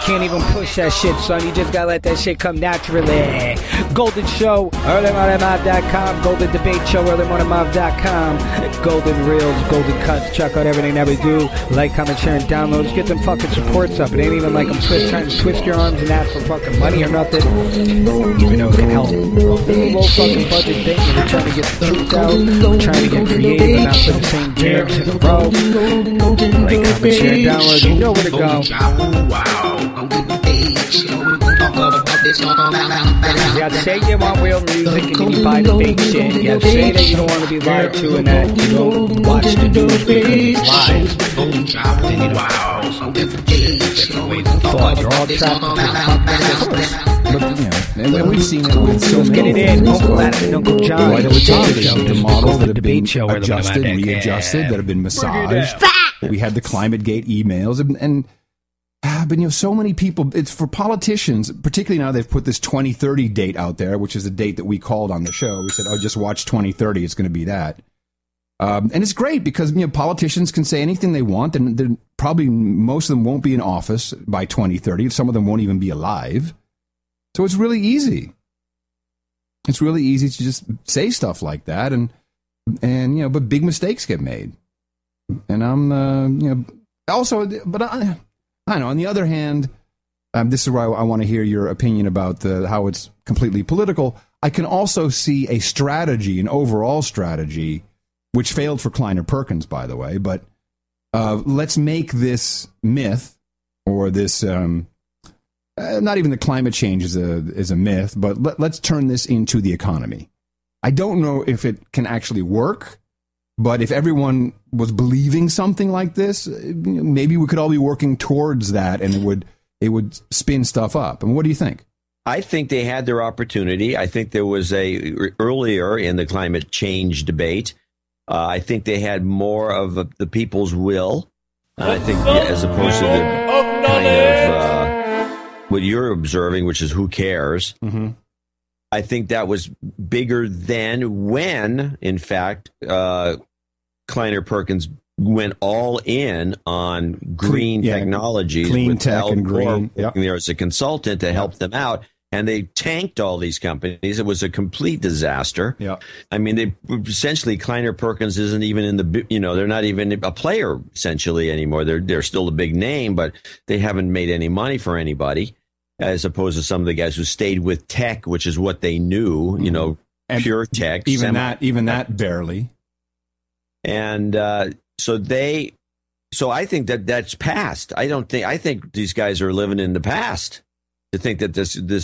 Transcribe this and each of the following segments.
can't even push that shit, son. You just gotta let that shit come naturally. Golden Show, earlymorningmob.com. Golden Debate Show, earlymorningmob.com. Golden Reels, Golden Cuts. Check out everything that we do. Like, comment, share, and download. Let's get them fucking supports up. It ain't even like I'm trying to twist your arms and ask for fucking money or nothing. Even though it can help. This is a low fucking budget thing. We're trying to get the truth out. We're trying to get creative and not put the same jams in a row. Like, comment, share, and download. You know where to go. You gotta say you want real music and then you buy the fake shit. You gotta say that you don't want to be lied to and that you don't watch the news because it's lies. Then you don't different ways of thought. You're all trapped into But, and we've seen it with so many. Get it in. Uncle Adam and Uncle John. Why don't we talk about the models that have been show adjusted, readjusted, that have been massaged? We had the ClimateGate emails, but so many people. It's for politicians, particularly now they've put this 2030 date out there, which is the date that we called on the show. We said, "Oh, just watch 2030. It's going to be that." And it's great because politicians can say anything they want, and probably most of them won't be in office by 2030. Some of them won't even be alive. So it's really easy. It's really easy to just say stuff like that, but big mistakes get made. And I'm, also, but I know. On the other hand, this is where I want to hear your opinion about how it's completely political. I can also see a strategy, an overall strategy, which failed for Kleiner Perkins, by the way. But let's make this myth or this. Not even the climate change is a myth, but let's turn this into the economy. I don't know if it can actually work, but if everyone was believing something like this, maybe we could all be working towards that, and it would spin stuff up. And what do you think? I think they had their opportunity. I think there was earlier in the climate change debate. I think they had more of the people's will. I think as opposed to the kind of what you're observing, which is who cares. Mm-hmm. I think that was bigger than when, in fact, Kleiner Perkins went all in on green technologies, clean with tech and green. Working there as a consultant to help them out. And they tanked all these companies. It was a complete disaster. Yeah. I mean, they essentially, Kleiner Perkins isn't even in the, they're not even a player essentially anymore. They're still a big name, but they haven't made any money for anybody, as opposed to some of the guys who stayed with tech, which is what they knew, and pure tech. Even that barely. And so I think that's past. I think these guys are living in the past. To think that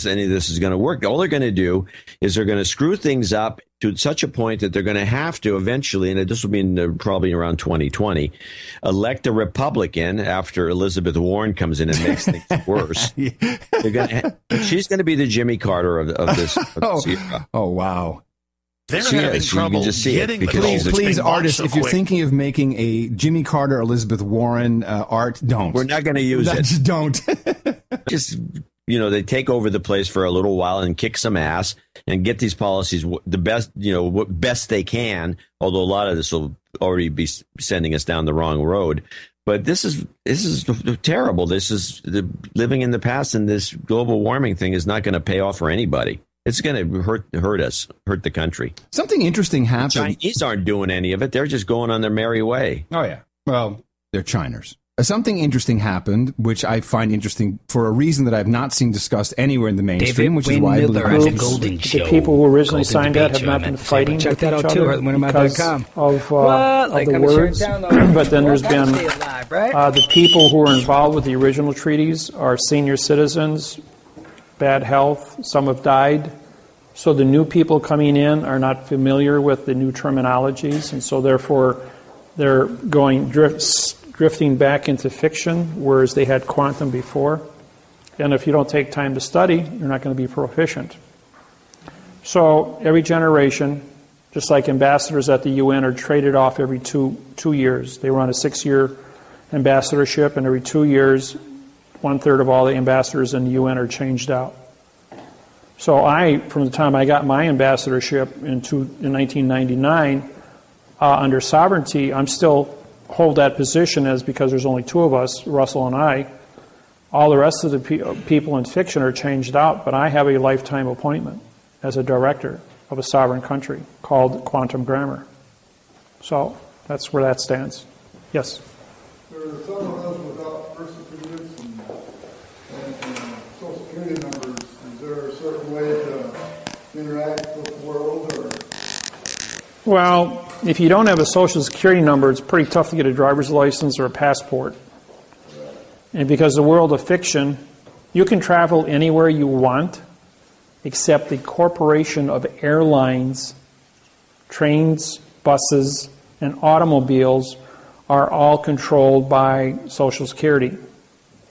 any of this is going to work. All they're going to do is they're going to screw things up to such a point that they're going to have to eventually, and this will be probably around 2020, elect a Republican after Elizabeth Warren comes in and makes things worse. She's going to be the Jimmy Carter of this era. Oh, wow. They're having trouble getting the Please, artists, if you're thinking of making a Jimmy Carter, Elizabeth Warren art, don't. We're not going to use it. Just don't. Just... they take over the place for a little while and kick some ass and get these policies the best, best they can. Although a lot of this will already be sending us down the wrong road. But this is terrible. This is living in the past, and this global warming thing is not going to pay off for anybody. It's going to hurt us, hurt the country. Something interesting happened. The Chinese aren't doing any of it. They're just going on their merry way. Oh, yeah. Well, they're Chiners. Something interesting happened, which I find interesting for a reason that I've not seen discussed anywhere in the mainstream, which is why I believe the people who originally signed that have not been fighting with each other because of the words. But then there's been the people who were involved with the original treaties are senior citizens, bad health, some have died. So the new people coming in are not familiar with the new terminologies, and so therefore they're drifting back into fiction, whereas they had quantum before. And if you don't take time to study, you're not going to be proficient. So every generation, just like ambassadors at the UN are traded off every two years. They run a 6-year ambassadorship, and every 2 years, 1/3 of all the ambassadors in the UN are changed out. So from the time I got my ambassadorship in 1999, under sovereignty, I'm still hold that position because there's only 2 of us, Russell and I. All the rest of the people in fiction are changed out, but I have a lifetime appointment as a director of a sovereign country called quantum grammar. So that's where that stands. Yes? There are some of us without birth certificates and Social Security numbers. Is there a certain way to interact with the world? Or? Well, if you don't have a Social Security number, it's pretty tough to get a driver's license or a passport. And because the world of fiction, you can travel anywhere you want, except the corporation of airlines, trains, buses, and automobiles are all controlled by Social Security. In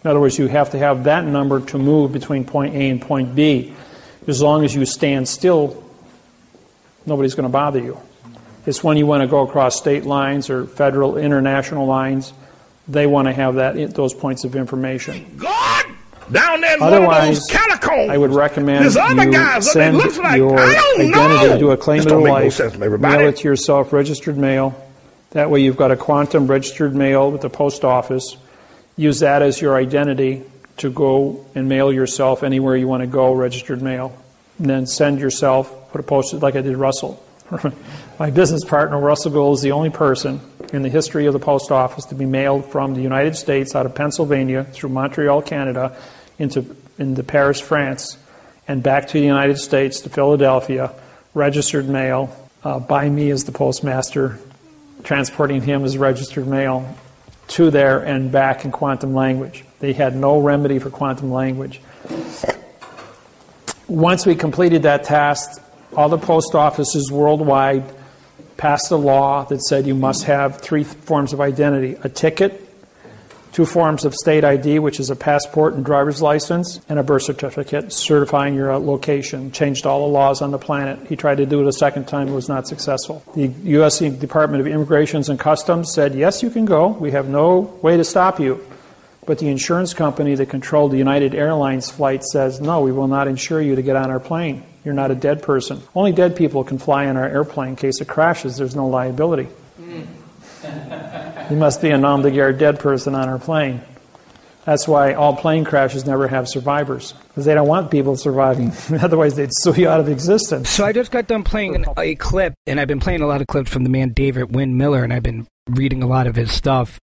other words, you have to have that number to move between point A and point B. As long as you stand still, nobody's going to bother you. It's when you want to go across state lines or federal, international lines, they want to have those points of information. God! Down there in Otherwise, one of those catacombs. I would recommend you send like, your identity, do a claim of life, mail it to yourself, registered mail. That way you've got a quantum registered mail with the post office. Use that as your identity to go and mail yourself anywhere you want to go, registered mail. And then send yourself, put a post like I did Russell. My business partner, Russell Gould, is the only person in the history of the post office to be mailed from the United States out of Pennsylvania through Montreal, Canada, into Paris, France, and back to the United States, to Philadelphia, registered mail, by me as the postmaster, transporting him as registered mail to there and back in quantum language. They had no remedy for quantum language. Once we completed that task, all the post offices worldwide passed a law that said you must have 3 forms of identity: a ticket, 2 forms of state ID, which is a passport and driver's license, and a birth certificate certifying your location. Changed all the laws on the planet. He tried to do it a second time, it was not successful. The U.S. Department of Immigration and Customs said, yes, you can go. We have no way to stop you. But the insurance company that controlled the United Airlines flight says, no, we will not insure you to get on our plane. You're not a dead person. Only dead people can fly on our airplane. In case it crashes, there's no liability. You must be a nom de guerre dead person on our plane. That's why all plane crashes never have survivors, because they don't want people surviving. Otherwise, they'd sue you out of existence. So I just got done playing a clip, and I've been playing a lot of clips from the man David Wynn Miller, and I've been reading a lot of his stuff.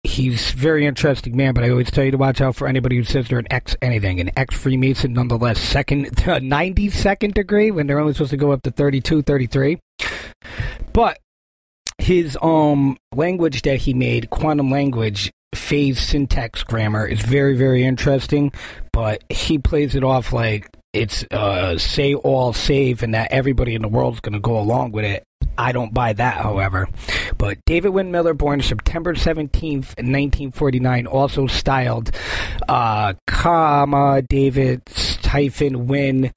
He's a very interesting man, but I always tell you to watch out for anybody who says they're an ex-anything, an ex-Freemason nonetheless, 92nd degree, when they're only supposed to go up to 32, 33. But his language that he made, quantum language, phase syntax grammar, is very, very interesting, but he plays it off like it's say all save and that everybody in the world is going to go along with it. I don't buy that, however. But David Wynn Miller, born September 17th, 1949, also styled, David, Wynn,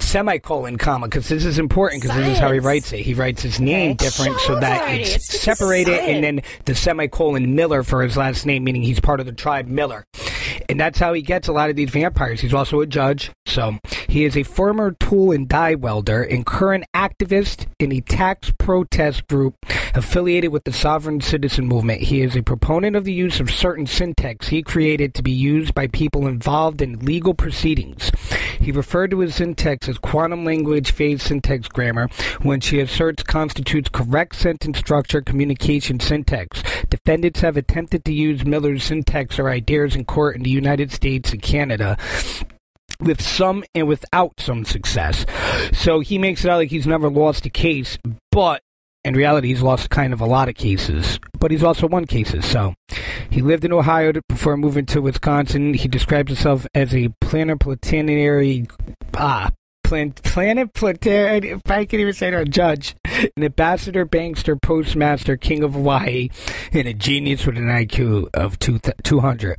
semicolon, comma, because this is important, because this is how he writes it. He writes his name different so that it's separated, and then the semicolon Miller for his last name, meaning he's part of the tribe Miller. And that's how he gets a lot of these vampires. He's also a judge. So he is a former tool and die welder and current activist in a tax protest group affiliated with the sovereign citizen movement. He is a proponent of the use of certain syntax he created to be used by people involved in legal proceedings. He referred to his syntax as quantum language phase syntax grammar, which he asserts constitutes correct sentence structure communication syntax. Defendants have attempted to use Miller's syntax or ideas in court in the United States and Canada, with some and without some success. So he makes it out like he's never lost a case, but in reality he's lost kind of a lot of cases, but he's also won cases. So he lived in Ohio before moving to Wisconsin. He describes himself as a planetary if I can even say it, a judge, an ambassador, bankster, postmaster, king of Hawaii, and a genius with an IQ of 200.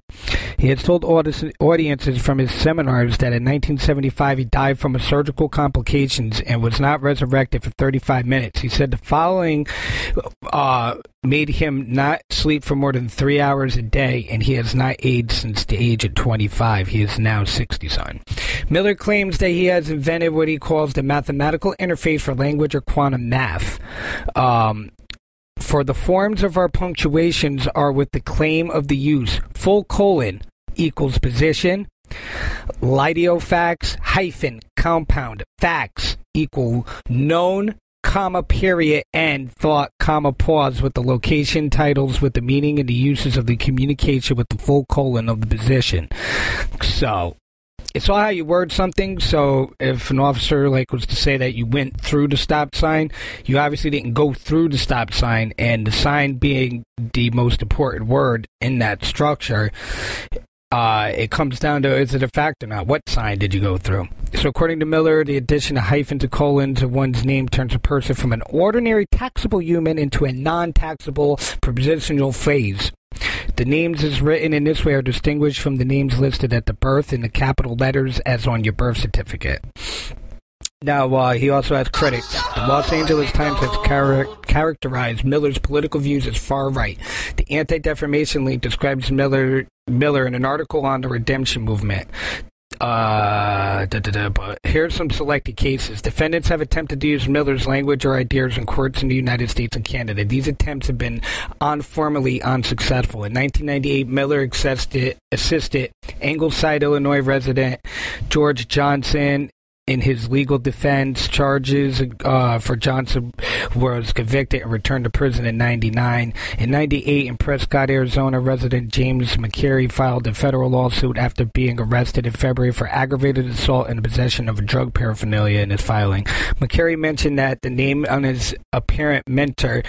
He has told audiences from his seminars that in 1975 he died from surgical complications and was not resurrected for 35 minutes. He said the following made him not sleep for more than 3 hours a day, and he has not aged since the age of 25. He is now 60, son. Miller claims that he has invented what he calls the mathematical interface for language or quantum math. For the forms of our punctuations are with the claim of the use, full colon equals position, lidiofax hyphen compound facts equal known, comma, period, end, thought, comma, pause with the location, titles with the meaning and the uses of the communication with the full colon of the position. So it's all how you word something. So if an officer was to say that you went through the stop sign, you obviously didn't go through the stop sign, and the sign being the most important word in that structure, it comes down to, is it a fact or not? What sign did you go through? So according to Miller, the addition of hyphen to colon to one's name turns a person from an ordinary taxable human into a non-taxable prepositional phrase. The names as written in this way are distinguished from the names listed at the birth in the capital letters as on your birth certificate. Now, he also has critics. The Los Angeles Times has characterized Miller's political views as far right. The Anti-Defamation League describes Miller in an article on the Redemption Movement. But here's some selected cases. Defendants have attempted to use Miller's language or ideas in courts in the United States and Canada. These attempts have been formally unsuccessful. In 1998, Miller assisted Ingleside, Illinois resident George Johnson in his legal defense. Charges for Johnson was convicted and returned to prison in 1999. In 1998, in Prescott, Arizona, resident James McCary filed a federal lawsuit after being arrested in February for aggravated assault and possession of drug paraphernalia in his filing. McCary mentioned that the name on his apparent mentor,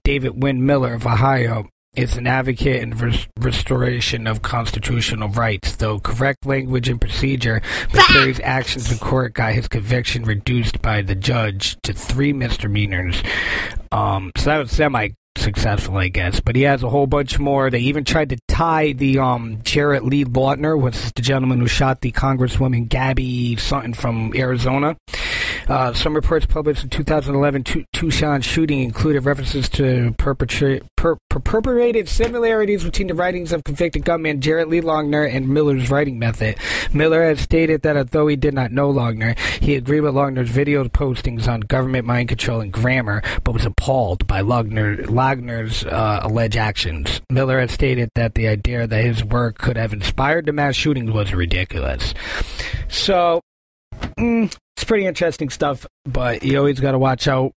David Wynn Miller of Ohio, is an advocate in restoration of constitutional rights. Though correct language and procedure, McCary's actions in court got his conviction reduced by the judge to 3 misdemeanors. So that was semi-successful, I guess. But he has a whole bunch more. They even tried to tie the Jarrett Lee Lautner, was the gentleman who shot the Congresswoman Gabby something from Arizona. Some reports published in 2011 Tucson shooting included references to perpetrated similarities between the writings of convicted gunman Jarrett Lee Lautner and Miller's writing method. Miller has stated that although he did not know Lautner, he agreed with Lautner's video postings on government mind control and grammar, but was appalled by Lautner's alleged actions. Miller has stated that the idea that his work could have inspired the mass shootings was ridiculous. So, it's pretty interesting stuff, but you always got to watch out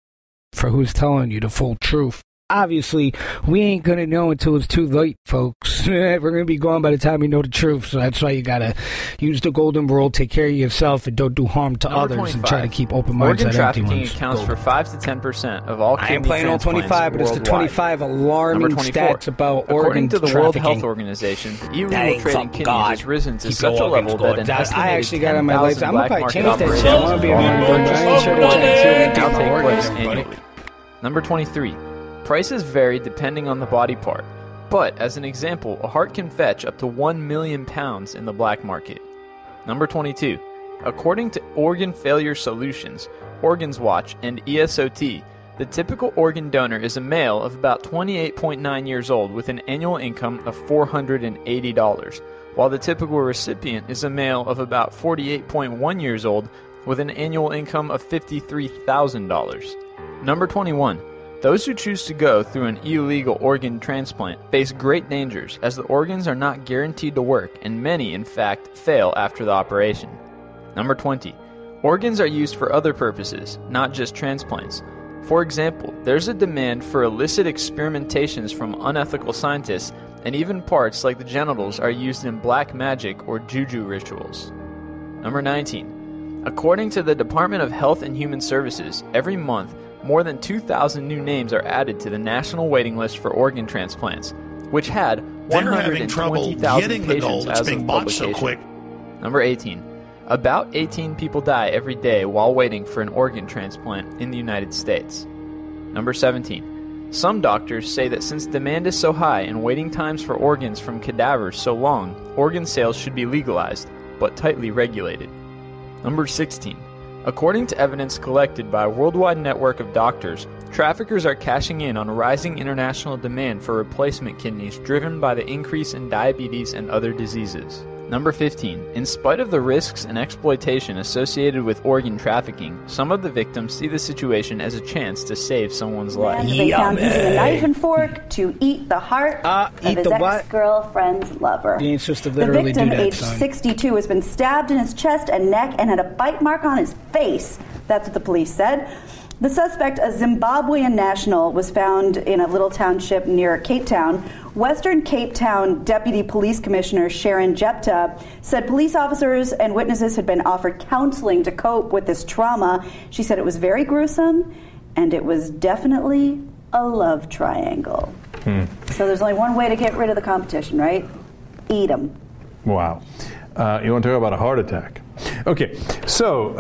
for who's telling you the full truth. Obviously, we ain't going to know until it's too late, folks. We're going to be gone by the time we know the truth, so that's why you got to use the golden rule, take care of yourself, and don't do harm to others, 25. And try to keep open minds at empty ones. Organ trafficking accounts for 5 to 10% of all kidney transplants. I ain't playing on 25, but it's the 25 alarming stats about organ trafficking. According to the World Health Organization, illegal trading kidneys has risen to such a level that an estimated 10,000 black market operations will take place annually. Number 23. Prices vary depending on the body part, but as an example, a heart can fetch up to £1 million in the black market. Number 22. According to Organ Failure Solutions, Organs Watch, and ESOT, the typical organ donor is a male of about 28.9 years old with an annual income of $480, while the typical recipient is a male of about 48.1 years old with an annual income of $53,000. Number 21. Those who choose to go through an illegal organ transplant face great dangers, as the organs are not guaranteed to work, and many, in fact, fail after the operation. Number 20. Organs are used for other purposes, not just transplants. For example, there's a demand for illicit experimentations from unethical scientists, and even parts like the genitals are used in black magic or juju rituals. Number 19. According to the Department of Health and Human Services, every month, more than 2,000 new names are added to the national waiting list for organ transplants, which had 120,000 patients as of publication. Number 18. About 18 people die every day while waiting for an organ transplant in the United States. Number 17. Some doctors say that since demand is so high and waiting times for organs from cadavers so long, organ sales should be legalized, but tightly regulated. Number 16. According to evidence collected by a worldwide network of doctors, traffickers are cashing in on rising international demand for replacement kidneys driven by the increase in diabetes and other diseases. Number 15. In spite of the risks and exploitation associated with organ trafficking, some of the victims see the situation as a chance to save someone's life. They found using a knife and fork to eat the heart of his ex-girlfriend's lover. The victim, age 62, has been stabbed in his chest and neck and had a bite mark on his face. That's what the police said. The suspect, a Zimbabwean national, was found in a little township near Cape Town. Western Cape Town Deputy Police Commissioner Sharon Jepta said police officers and witnesses had been offered counseling to cope with this trauma. She said it was very gruesome, and it was definitely a love triangle. So there's only one way to get rid of the competition, right? Eat them. Wow. You want to talk about a heart attack? Okay, so...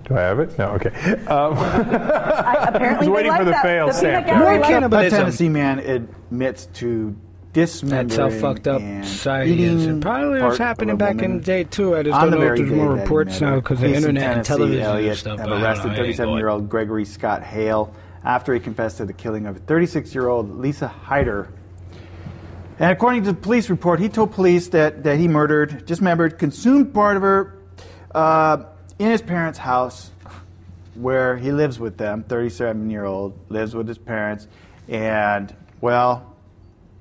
Do I have it? No, okay. I was waiting for the fail sample. More cannibalism. A Tennessee man admits to dismembering. That's how fucked up society is. It probably was happening back in the day, too. I just don't know if there's more reports now because of internet and television and stuff. Have arrested 37-year-old Gregory Scott Hale after he confessed to the killing of 36-year-old Lisa Hyder. And according to the police report, he told police that he murdered, dismembered, consumed part of her in his parents' house where he lives with them, 37-year-old, lives with his parents, and, well,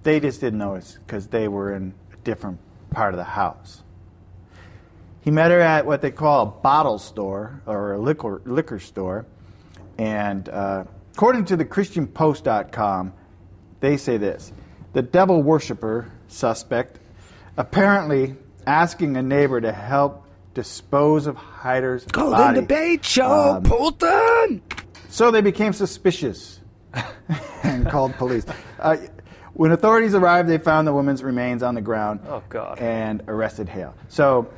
they just didn't notice because they were in a different part of the house. He met her at what they call a bottle store or a liquor store, and according to the ChristianPost.com, they say this: the devil worshiper suspect apparently asking a neighbor to help dispose of Hyder's body. Golden Debate Show, Putin! So they became suspicious and called police. When authorities arrived, they found the woman's remains on the ground and arrested Hale. So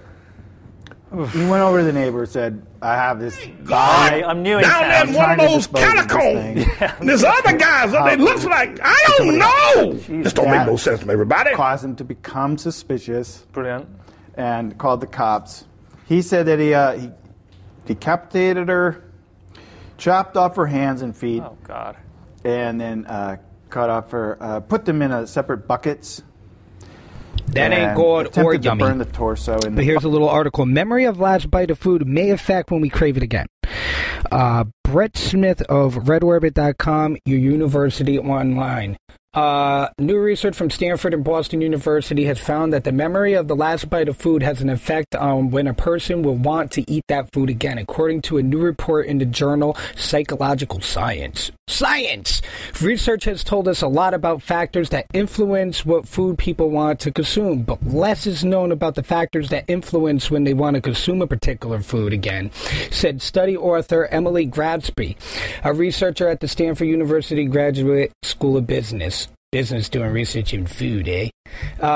he went over to the neighbor and said, I have this body. I'm new in town. Down in one of those catacombs. There's other guys that it looks like, I don't know. This don't make no sense to everybody. Caused him to become suspicious. Brilliant. And called the cops. He said that he decapitated her, chopped off her hands and feet. Oh, God. And then cut off her, put them in separate buckets. That ain't good or yummy. To burn the torso. But here's a little article. Memory of last bite of food may affect when we crave it again. Brett Smith of RedOrbit.com, your university online. New research from Stanford and Boston University has found that the memory of the last bite of food has an effect on when a person will want to eat that food again, according to a new report in the journal Psychological Science. Science! Research has told us a lot about factors that influence what food people want to consume, but less is known about the factors that influence when they want to consume a particular food again, said study author Emily Gradsby, a researcher at the Stanford University Graduate School of Business. Business doing research in food, eh?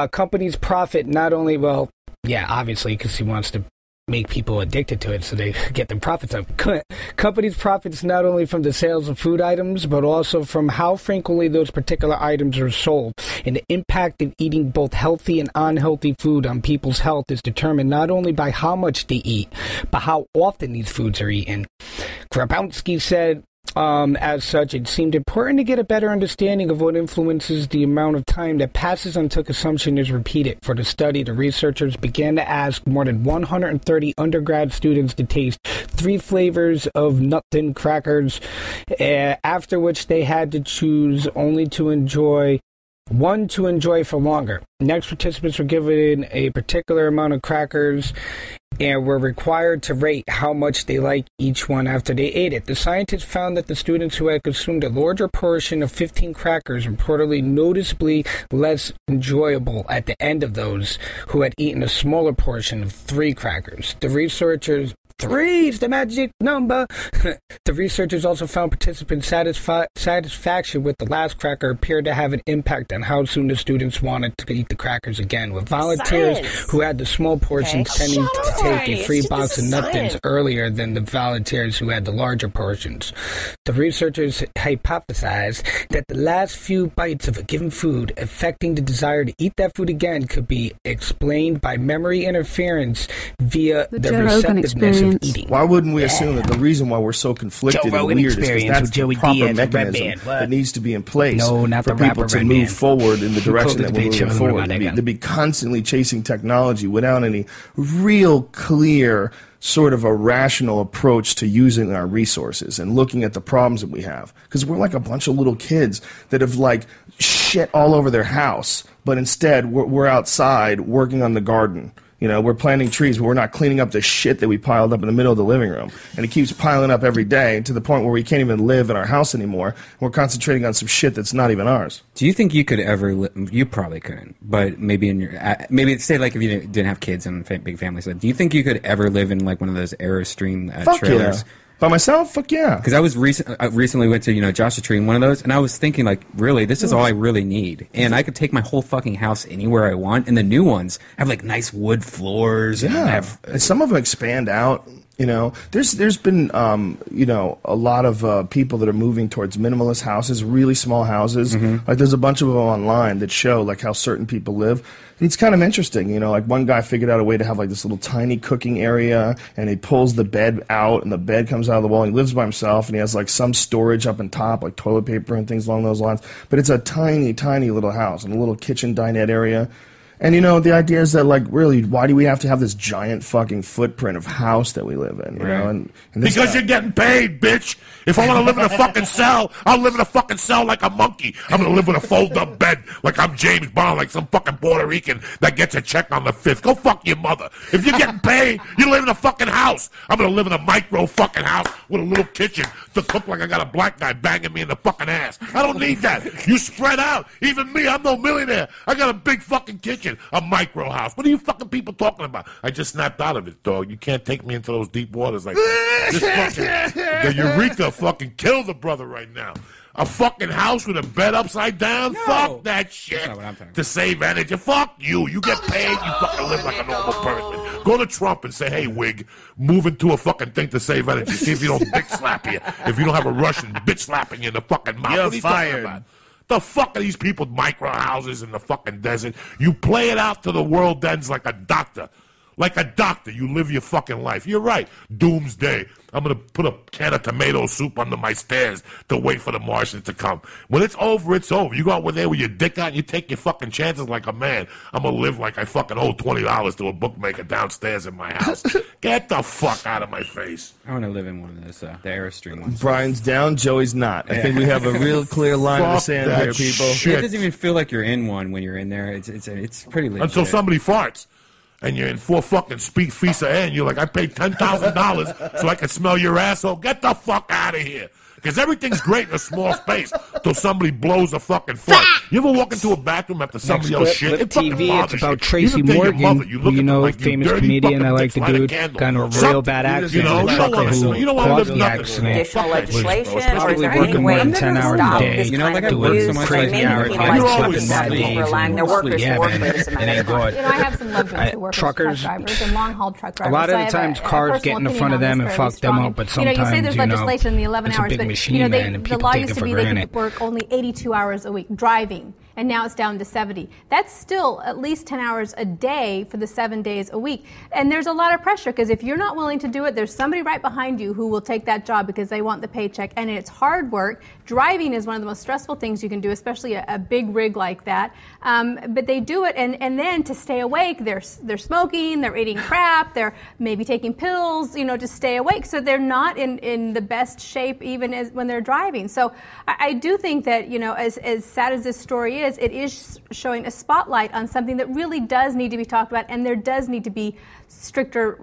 Companies profit not only, obviously, because he wants to make people addicted to it so they get their profits up. Companies profits not only from the sales of food items, but also from how frequently those particular items are sold. And the impact of eating both healthy and unhealthy food on people's health is determined not only by how much they eat, but how often these foods are eaten. Grabowski said, as such, it seemed important to get a better understanding of what influences the amount of time that passes until consumption is repeated. For the study, the researchers began to ask more than 130 undergrad students to taste 3 flavors of nut thin crackers, after which they had to choose only to enjoy one to enjoy for longer. Next, participants were given a particular amount of crackers and were required to rate how much they liked each one after they ate it. The scientists found that the students who had consumed a larger portion of 15 crackers reportedly noticeably less enjoyable at the end of those who had eaten a smaller portion of 3 crackers. The researchers 3 is the magic number. The researchers also found participants' satisfaction with the last cracker appeared to have an impact on how soon the students wanted to eat the crackers again, with volunteers who had the small portions tending to take a free box of nut thins earlier than the volunteers who had the larger portions. The researchers hypothesized that the last few bites of a given food affecting the desire to eat that food again could be explained by memory interference via the receptiveness experience? Why wouldn't we assume that the reason why we're so conflicted and weird is because that's the proper mechanism that needs to be in place for people to move forward in the direction that we're moving forward? To be constantly chasing technology without any real clear sort of a rational approach to using our resources and looking at the problems that we have. Because we're like a bunch of little kids that have like shit all over their house, but instead we're outside working on the garden. You know, we're planting trees, but we're not cleaning up the shit that we piled up in the middle of the living room. And it keeps piling up every day to the point where we can't even live in our house anymore. We're concentrating on some shit that's not even ours. Do you think you could ever you probably couldn't, but maybe in your maybe say like if you didn't have kids and big families, do you think you could ever live in like one of those Airstream trailers? Yeah. By myself? Fuck yeah. Because I was recently went to Joshua Tree in one of those, and I was thinking like, really, this is all I really need, and I could take my whole fucking house anywhere I want. And the new ones have like nice wood floors. Yeah, and some of them expand out. You know, there's been a lot of people that are moving towards minimalist houses, really small houses. Like there's a bunch of them online that show like how certain people live. And it's kind of interesting, you know, like one guy figured out a way to have like this little tiny cooking area, and he pulls the bed out, and the bed comes out of the wall. And he lives by himself, and he has like some storage up on top, like toilet paper and things along those lines. But it's a tiny, tiny little house and a little kitchen dinette area. And, you know, the idea is that, like, really, why do we have to have this giant fucking footprint of house that we live in, you know? And because you're getting paid, bitch. If I want to live in a fucking cell, I'll live in a fucking cell like a monkey. I'm going to live with a fold-up bed like I'm James Bond, like some fucking Puerto Rican that gets a check on the 5th. Go fuck your mother. If you're getting paid, you live in a fucking house. I'm going to live in a micro fucking house with a little kitchen to cook like I got a black guy banging me in the fucking ass. I don't need that. You spread out. Even me, I'm no millionaire. I got a big fucking kitchen. A micro house. What are you fucking people talking about? I just snapped out of it, dog. You can't take me into those deep waters like that. This fucking, the Eureka fucking killed the brother right now. A fucking house with a bed upside down? No. Fuck that shit. To save energy. Fuck you. You get paid, you fucking live like a normal person. Go to Trump and say, hey, wig, move into a fucking thing to save energy. See if you don't dick slap you. If you don't have a Russian bitch slapping you in the fucking mouth. You're what are you fired. talking about? The fuck are these people with micro houses in the fucking desert? You play it out to the world ends like a doctor. Like a doctor, you live your fucking life. You're right. Doomsday. I'm going to put a can of tomato soup under my stairs to wait for the Martians to come. When it's over, it's over. You go out there with your dick out and you take your fucking chances like a man. I'm going to live like I fucking owe $20 to a bookmaker downstairs in my house. Get the fuck out of my face. I want to live in one of those, the Airstream ones. Brian's down, Joey's not. I think we have a real clear line in the sand here, people. Shit. It doesn't even feel like you're in one when you're in there. It's pretty legit. Until somebody farts. And you're in 4 fucking feet of air, and you're like, I paid $10,000 so I can smell your asshole. Get the fuck out of here. Because everything's great in a small space till somebody blows a fucking fart. You ever walk into a bathroom after somebody else shit? Flip TV, it's about Tracy Morgan, you know, like famous comedian. I like the dude. Kind of a real bad accident. You don't want to live nothing. Additional legislation, or is there working any more way than to 10 hours stop a day, this kind of doing abuse? crazy hours, Relying their workers to work for this amount of time. You know, I have some loved ones who work as truck drivers and long-haul truck drivers. A lot of the times cars get in front of them and fuck them up, but sometimes, you say there's legislation in the 11 it's a hours, big but machine, man, and the law used to be they could work only 82 hours a week driving, and now it's down to 70. That's still at least 10 hours a day for the 7 days a week. And there's a lot of pressure, because if you're not willing to do it, there's somebody right behind you who will take that job because they want the paycheck, and it's hard work. Driving is one of the most stressful things you can do, especially a big rig like that. But they do it, and then to stay awake, they're smoking, they're eating crap, they're maybe taking pills, you know, to stay awake. So they're not in the best shape even when they're driving. So I do think that, you know, as sad as this story is, it is showing a spotlight on something that really does need to be talked about, and there does need to be stricter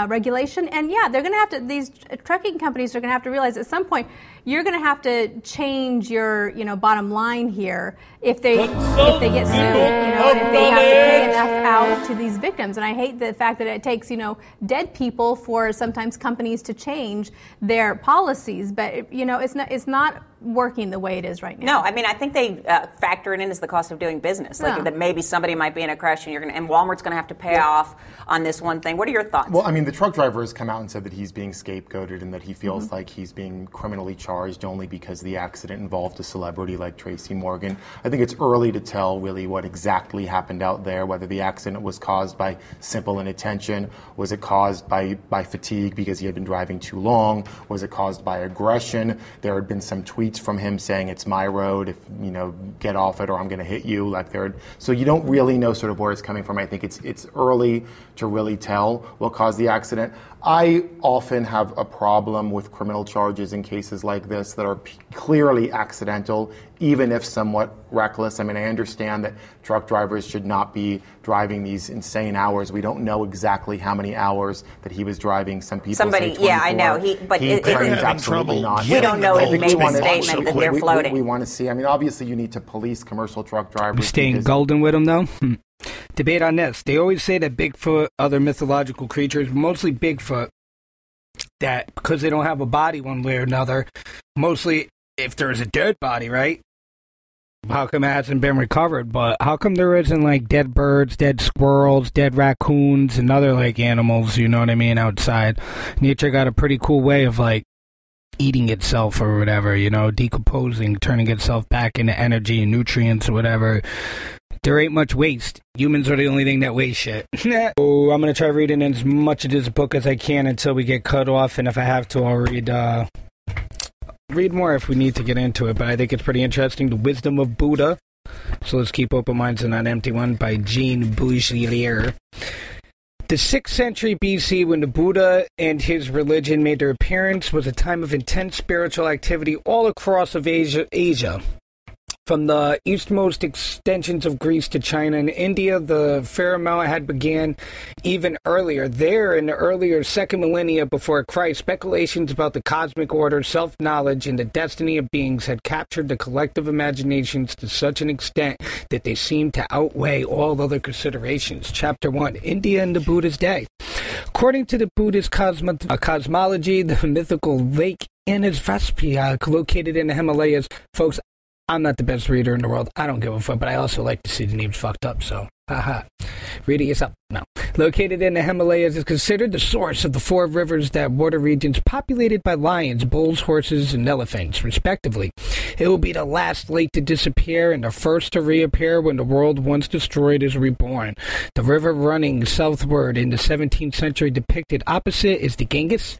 regulation. And yeah, they're going to have to, these trucking companies are going to have to realize at some point you're going to have to change your, you know, bottom line here if they get sued, you know, and if they have to pay enough out to these victims. And I hate the fact that it takes, you know, dead people for sometimes companies to change their policies, but you know, it's not working the way it is right now. No, I mean, I think they factor it in as the cost of doing business. Like that maybe somebody might be in a crash and Walmart's going to have to pay off on this one thing. What are your thoughts? Well, I mean, the truck driver has come out and said that he's being scapegoated and that he feels like he's being criminally charged charged only because the accident involved a celebrity like Tracy Morgan. I think it's early to tell really what exactly happened out there, whether the accident was caused by simple inattention, was it caused by fatigue because he had been driving too long, was it caused by aggression. There had been some tweets from him saying it's my road, if get off it or I'm going to hit you. So you don't really know sort of where it's coming from. I think it's early to really tell what caused the accident. I often have a problem with criminal charges in cases like this that are clearly accidental, even if somewhat reckless. I mean, I understand that truck drivers should not be driving these insane hours. We don't know exactly how many hours that he was driving. Some people say 24. Yeah, I know. He claims absolutely not. We don't know if he made the statement that they're floating. We want to see. I mean, obviously, you need to police commercial truck drivers. We're staying golden with them, though. Debate on this. They always say that Bigfoot, other mythological creatures, mostly Bigfoot, that because they don't have a body one way or another, mostly if there's a dead body, right? How come it hasn't been recovered? But how come there isn't like dead birds, dead squirrels, dead raccoons, and other like animals, you know what I mean, outside? Nature got a pretty cool way of like eating itself or whatever, decomposing, turning itself back into energy and nutrients or whatever. There ain't much waste. Humans are the only thing that waste shit. So I'm going to try reading as much of this book as I can until we get cut off, and if I have to, I'll read more if we need to get into it, but I think it's pretty interesting. The Wisdom of Buddha. So let's keep open minds and not empty one by Jean Bourgeois. The 6th century BC, when the Buddha and his religion made their appearance, was a time of intense spiritual activity all across of Asia. From the eastmost extensions of Greece to China and India, the fair amount had began even earlier. There, in the earlier 2nd millennia before Christ, speculations about the cosmic order, self-knowledge, and the destiny of beings had captured the collective imaginations to such an extent that they seemed to outweigh all other considerations. Chapter 1, India and the Buddha's Day. According to the Buddhist cosmology, the mythical lake Innisfree, located in the Himalayas, folks, I'm not the best reader in the world. I don't give a fuck, but I also like to see the names fucked up, so haha. Read it yourself. No. Located in the Himalayas, is considered the source of the 4 rivers that water regions populated by lions, bulls, horses, and elephants, respectively. It will be the last lake to disappear and the first to reappear when the world once destroyed is reborn. The river running southward in the 17th century depicted opposite is the Ganges.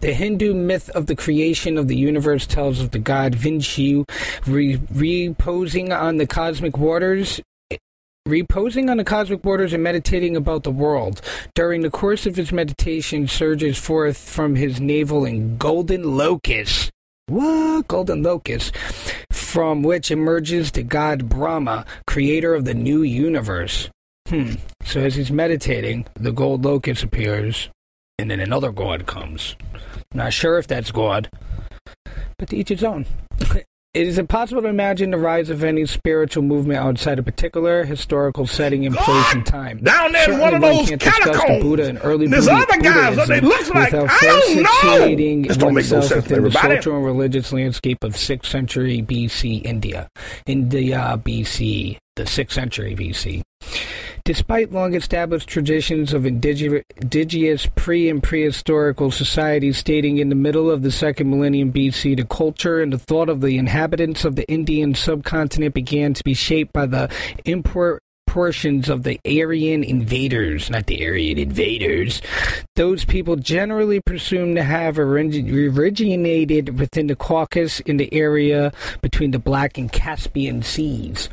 The Hindu myth of the creation of the universe tells of the god Vishnu reposing on the cosmic waters and meditating about the world. During the course of his meditation, surges forth from his navel in golden locust. What? Golden locust. From which emerges the god Brahma, creator of the new universe. So as he's meditating, the gold locust appears, and then another god comes. Not sure if that's God, but to each his own. It is impossible to imagine the rise of any spiritual movement outside a particular historical setting in place and time. Down there in one of those catacombs, Buddha and early there's other guys that they look like, I don't know. This don't make no sense to everybody. The social and religious landscape of 6th century BC India. BC, the 6th century BC. Despite long-established traditions of indigenous pre- and prehistorical societies stating in the middle of the 2nd millennium BC, the culture and the thought of the inhabitants of the Indian subcontinent began to be shaped by the portions of the Aryan invaders, not the Aryan invaders. Those people generally presumed to have originated within the Caucasus in the area between the Black and Caspian Seas,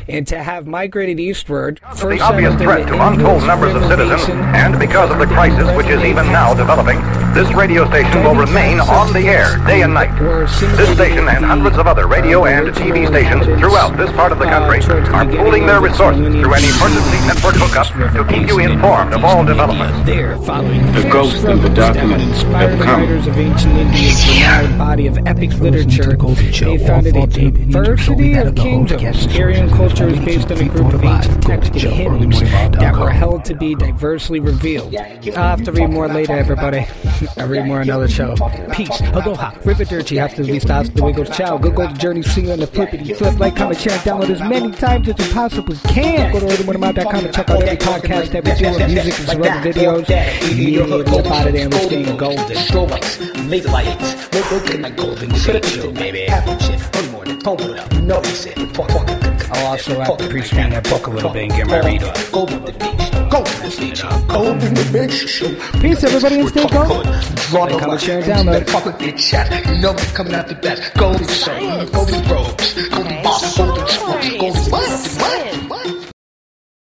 and to have migrated eastward. The obvious threat to untold numbers of citizens, and because of the crisis which is even now developing, this radio station will remain on the air day and night. This station and hundreds of other radio and TV stations throughout this part of the country are pooling their resources through an emergency network hookup to keep you informed of all developments. The ghost of the documents have come. Of ancient India's renowned body of epic literature, they founded a diversity of kingdoms. Aryan culture is based on a group of ancient texts and hymns that were held to be diversely revealed. I'll have to read more later, everybody. I read more on another show. Peace. Aloha. Riverdirty. Hasta la vista. Hasta luego. Ciao. Go Golden Journey. See you on the flippity flip. Like, comment, share, and download as many times as you possibly can. Go to earlymotormouth.com and check out every podcast that we do with music and some other videos. Yeah, we're out of there and we're staying golden. Strobe laser lights. We'll get my Golden Debate Show, baby. Early morning, pump it up. You know he said. I'll also have to pre-screen that book a little bit and get my read on. Golden Debate Show. Golden Debate Show. Peace, everybody, and stay golden. Like, comment, share, and download. Fuck with big chat. You know we're coming out the best. Golden Show. Golden robes. Golden boss. Golden smokes. Golden what?